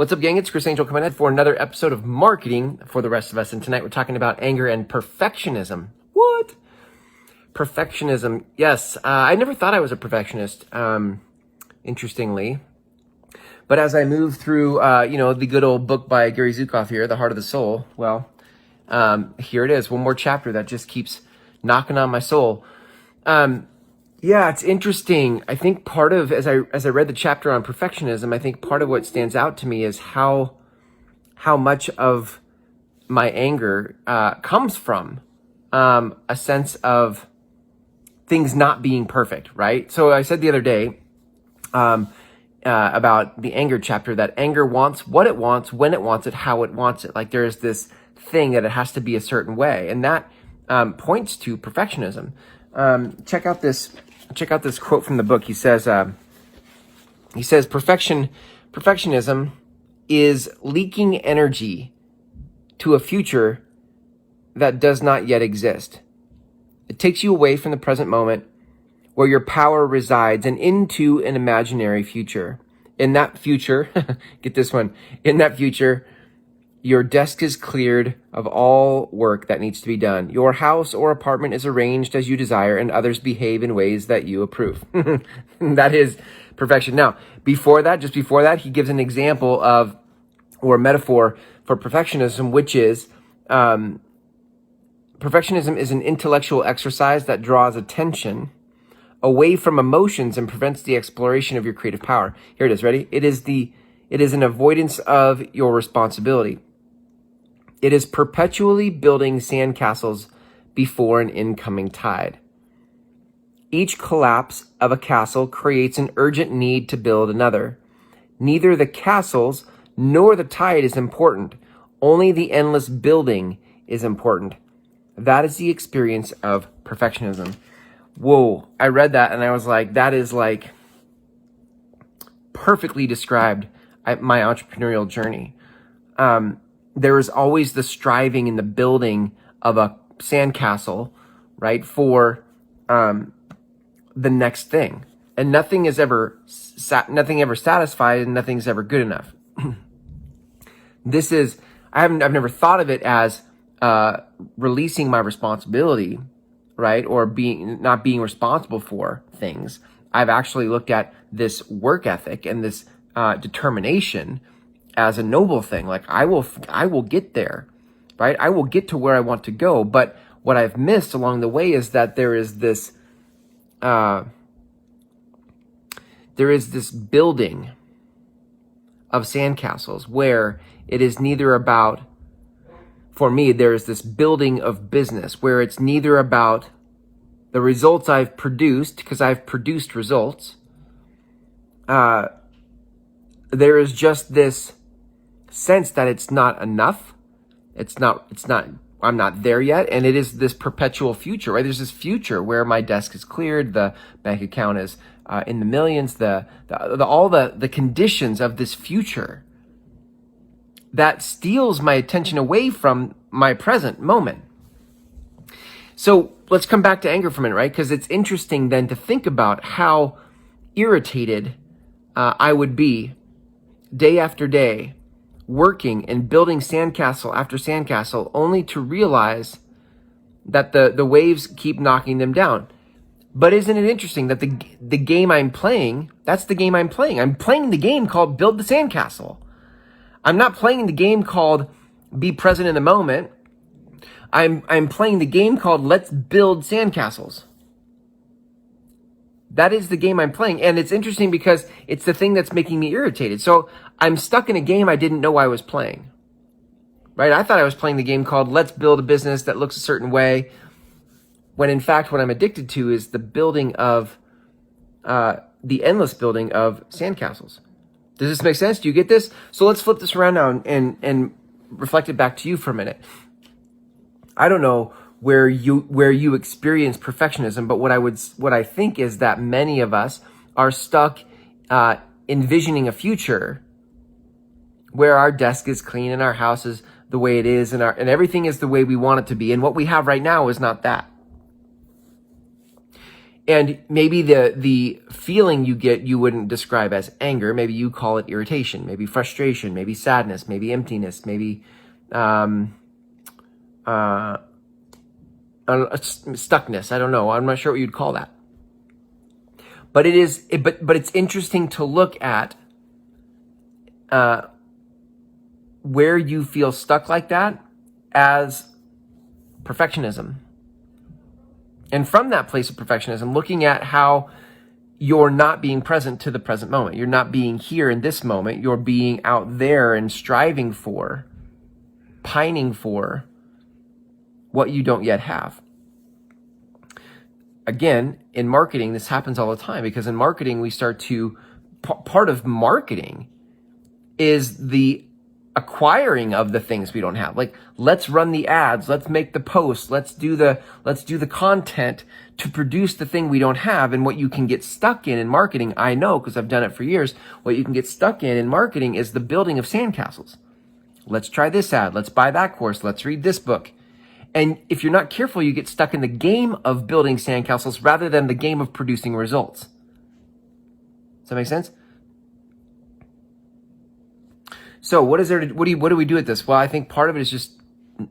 What's up, gang? It's Chris Angel coming in for another episode of Marketing for the Rest of Us. And tonight we're talking about anger and perfectionism. What? Perfectionism. Yes, I never thought I was a perfectionist, interestingly. But as I move through, the good old book by Gary Zukav here, The Heart of the Soul, well, here it is. One more chapter that just keeps knocking on my soul. Yeah, it's interesting. I think part of, as I read the chapter on perfectionism, I think part of what stands out to me is how much of my anger comes from a sense of things not being perfect, right? So I said the other day about the anger chapter that anger wants what it wants, when it wants it, how it wants it. Like there's this thing that it has to be a certain way, and that points to perfectionism. Check out this quote from the book. He says perfectionism is leaking energy to a future that does not yet exist. It takes you away from the present moment where your power resides and into an imaginary future. In that future, get this one, in that future, your desk is cleared of all work that needs to be done. Your house or apartment is arranged as you desire, and others behave in ways that you approve. That is perfection. Now, just before that, he gives an example of, or a metaphor for perfectionism, which is, perfectionism is an intellectual exercise that draws attention away from emotions and prevents the exploration of your creative power. Here it is, ready? It is an avoidance of your responsibility. It is perpetually building sandcastles before an incoming tide. Each collapse of a castle creates an urgent need to build another. Neither the castles nor the tide is important. Only the endless building is important. That is the experience of perfectionism. Whoa, I read that and I was like, that is like perfectly described my entrepreneurial journey. There is always the striving and the building of a sandcastle, right, for the next thing. And nothing is ever satisfied and nothing's ever good enough. I've never thought of it as releasing my responsibility, right, or not being responsible for things. I've actually looked at this work ethic and this determination as a noble thing. Like I will get there, right? I will get to where I want to go. But what I've missed along the way is that there is this building of sandcastles where it is neither about, for me, there is this building of business where it's neither about the results I've produced, because I've produced results. There is just this sense that it's not enough. I'm not there yet. And it is this perpetual future, right? There's this future where my desk is cleared, the bank account is in the millions, all the conditions of this future that steals my attention away from my present moment. So let's come back to anger for a minute, right? Because it's interesting then to think about how irritated I would be day after day, working and building sandcastle after sandcastle, only to realize that the waves keep knocking them down. But isn't it interesting that the game I'm playing, that's the game I'm playing. I'm playing the game called Build the Sandcastle. I'm not playing the game called Be Present in the Moment. I'm playing the game called Let's Build Sandcastles. That is the game I'm playing. And it's interesting because it's the thing that's making me irritated. So I'm stuck in a game I didn't know I was playing, right? I thought I was playing the game called Let's Build a Business that looks a certain way, when in fact what I'm addicted to is the building of, the endless building of sandcastles. Does this make sense? Do you get this? So let's flip this around now and reflect it back to you for a minute. I don't know where you experience perfectionism, but what I think is that many of us are stuck envisioning a future where our desk is clean and our house is the way it is and everything is the way we want it to be, and what we have right now is not that. And maybe the feeling you get, you wouldn't describe as anger. Maybe you call it irritation, maybe frustration, maybe sadness, maybe emptiness, maybe stuckness. I don't know. I'm not sure what you'd call that. But but it's interesting to look at where you feel stuck like that as perfectionism. And from that place of perfectionism, looking at how you're not being present to the present moment. You're not being here in this moment. You're being out there and striving for, pining for what you don't yet have. Again, in marketing, this happens all the time, because in marketing, we start to, part of marketing is the acquiring of the things we don't have. Like, let's run the ads, let's make the posts, let's do the content to produce the thing we don't have. And what you can get stuck in marketing, I know because I've done it for years, what you can get stuck in marketing is the building of sandcastles. Let's try this ad, let's buy that course, let's read this book. And if you're not careful, you get stuck in the game of building sandcastles rather than the game of producing results. Does that make sense? So what do we do with this? Well, I think part of it is just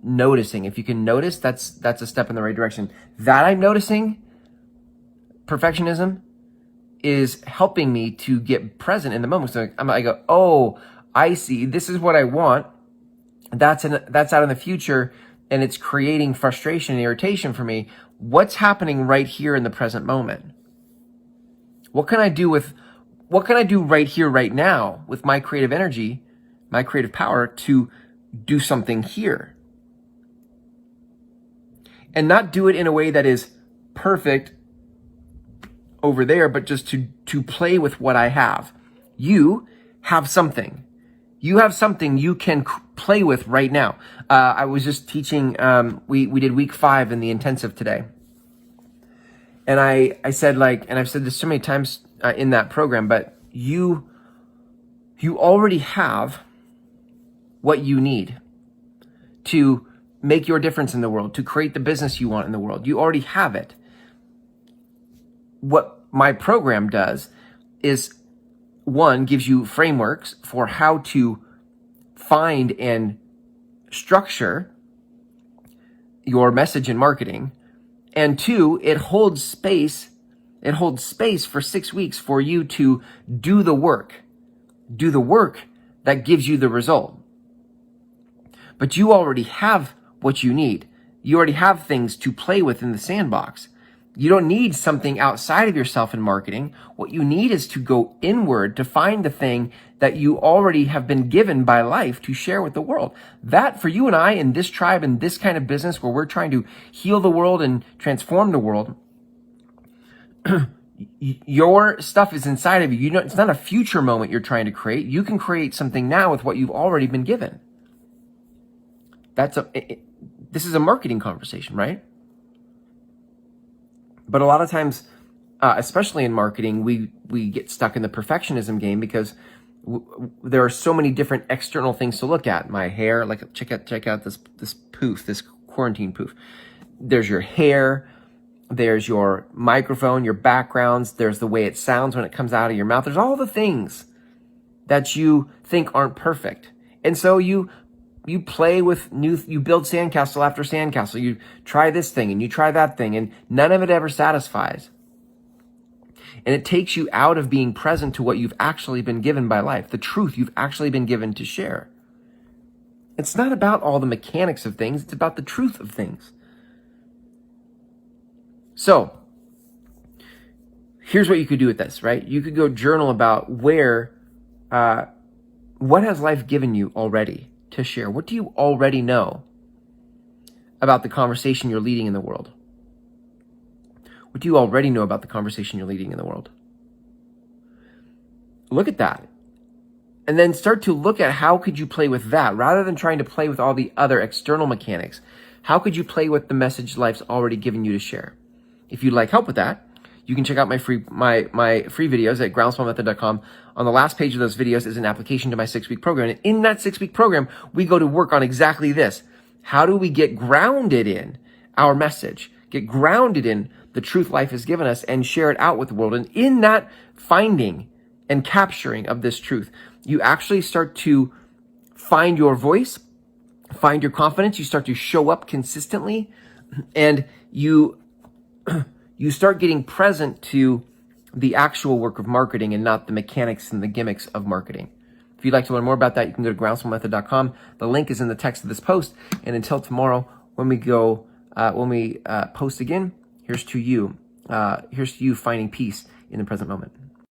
noticing. If you can notice, that's a step in the right direction. That I'm noticing, perfectionism, is helping me to get present in the moment. So I go, oh, I see. This is what I want. That's out in the future, and it's creating frustration and irritation for me. What's happening right here in the present moment? What can I do right here, right now, with my creative energy, my creative power, to do something here? And not do it in a way that is perfect over there, but just to play with what I have. You have something. You have something you can play with right now. I was just teaching, we did week 5 in the intensive today. And I said, and I've said this so many times in that program, but you already have what you need to make your difference in the world, to create the business you want in the world. You already have it. What my program does is, one, gives you frameworks for how to find and structure your message in marketing. And 2, it holds space for 6 weeks for you to do the work that gives you the result. But you already have what you need. You already have things to play with in the sandbox. You don't need something outside of yourself in marketing. What you need is to go inward to find the thing that you already have been given by life to share with the world. That, for you and I in this tribe, in this kind of business where we're trying to heal the world and transform the world, your stuff is inside of you. It's not a future moment you're trying to create. You can create something now with what you've already been given. This is a marketing conversation, right? But a lot of times, especially in marketing, we get stuck in the perfectionism game because there are so many different external things to look at. My hair, like check out this poof, this quarantine poof. There's your hair, there's your microphone, your backgrounds, there's the way it sounds when it comes out of your mouth. There's all the things that you think aren't perfect. And so you play with you build sandcastle after sandcastle. You try this thing and you try that thing, and none of it ever satisfies. And it takes you out of being present to what you've actually been given by life, the truth you've actually been given to share. It's not about all the mechanics of things. It's about the truth of things. So here's what you could do with this, right? You could go journal about what has life given you already to share? What do you already know about the conversation you're leading in the world? What do you already know about the conversation you're leading in the world? Look at that. And then start to look at how could you play with that rather than trying to play with all the other external mechanics. How could you play with the message life's already given you to share? If you'd like help with that, you can check out my free videos at groundswellmethod.com. On the last page of those videos is an application to my 6-week program. And in that 6-week program, we go to work on exactly this. How do we get grounded in our message? Get grounded in the truth life has given us and share it out with the world. And in that finding and capturing of this truth, you actually start to find your voice, find your confidence. You start to show up consistently, and you start getting present to the actual work of marketing and not the mechanics and the gimmicks of marketing. If you'd like to learn more about that, you can go to groundswellmethod.com. The link is in the text of this post. And until tomorrow, when we post again, here's to you finding peace in the present moment.